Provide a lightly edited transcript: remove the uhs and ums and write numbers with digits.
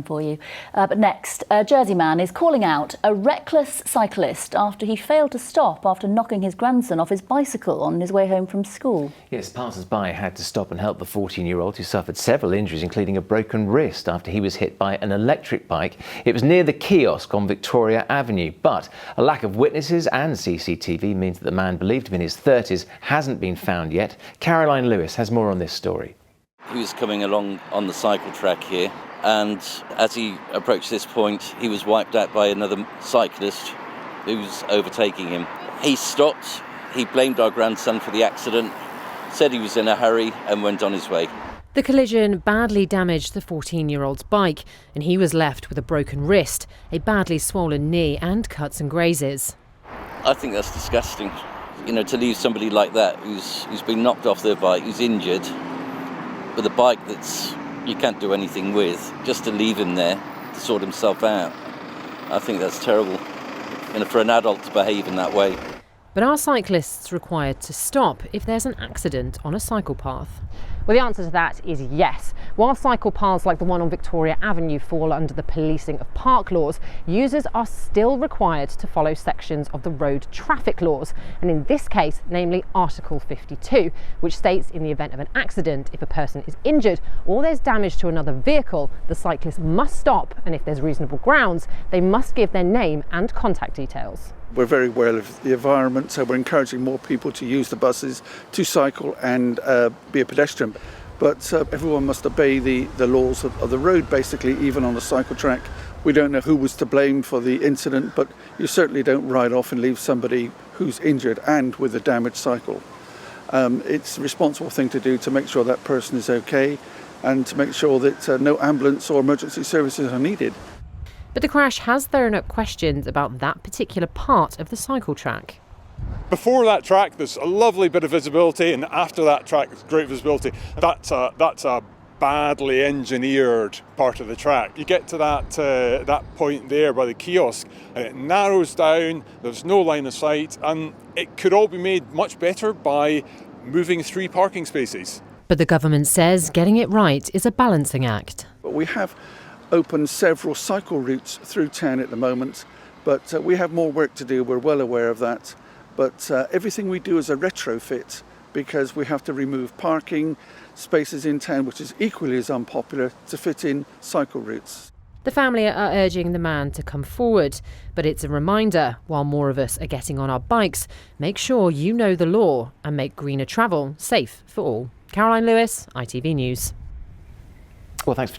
For you. But next, a Jersey man is calling out a reckless cyclist after he failed to stop after knocking his grandson off his bicycle on his way home from school. Yes, passers-by had to stop and help the 14-year-old who suffered several injuries, including a broken wrist after he was hit by an electric bike. It was near the kiosk on Victoria Avenue, but a lack of witnesses and CCTV means that the man, believed to be in his 30s, hasn't been found yet. Caroline Lewis has more on this story. He was coming along on the cycle track here, and as he approached this point, he was wiped out by another cyclist who was overtaking him. He stopped, he blamed our grandson for the accident, said he was in a hurry and went on his way. The collision badly damaged the 14-year-old's bike, and he was left with a broken wrist, a badly swollen knee and cuts and grazes. I think that's disgusting. You know, to leave somebody like that who's been knocked off their bike, who's injured, with a bike that's you can't do anything with, just to leave him there to sort himself out. I think that's terrible, for an adult to behave in that way. But are cyclists required to stop if there's an accident on a cycle path? Well, the answer to that is yes. While cycle paths like the one on Victoria Avenue fall under the policing of park laws, users are still required to follow sections of the road traffic laws, and in this case, namely Article 52, which states in the event of an accident, if a person is injured or there's damage to another vehicle, the cyclist must stop, and if there's reasonable grounds, they must give their name and contact details. We're very aware of the environment, so we're encouraging more people to use the buses to cycle and be a pedestrian. But everyone must obey the laws of the road, basically, even on the cycle track. We don't know who was to blame for the incident, but you certainly don't ride off and leave somebody who's injured and with a damaged cycle. It's a responsible thing to do to make sure that person is okay and to make sure that no ambulance or emergency services are needed. But the crash has thrown up questions about that particular part of the cycle track. Before that track, there's a lovely bit of visibility, and after that track, there's great visibility. That's a badly engineered part of the track. You get to that point there by the kiosk, and it narrows down. There's no line of sight, and it could all be made much better by moving 3 parking spaces. But the government says getting it right is a balancing act. But we have opened several cycle routes through town at the moment, but we have more work to do. We're well aware of that. But everything we do is a retrofit, because we have to remove parking spaces in town, which is equally as unpopular, to fit in cycle routes. The family are urging the man to come forward, but it's a reminder, while more of us are getting on our bikes, make sure you know the law and make greener travel safe for all. Caroline Lewis, ITV News. Well, thanks for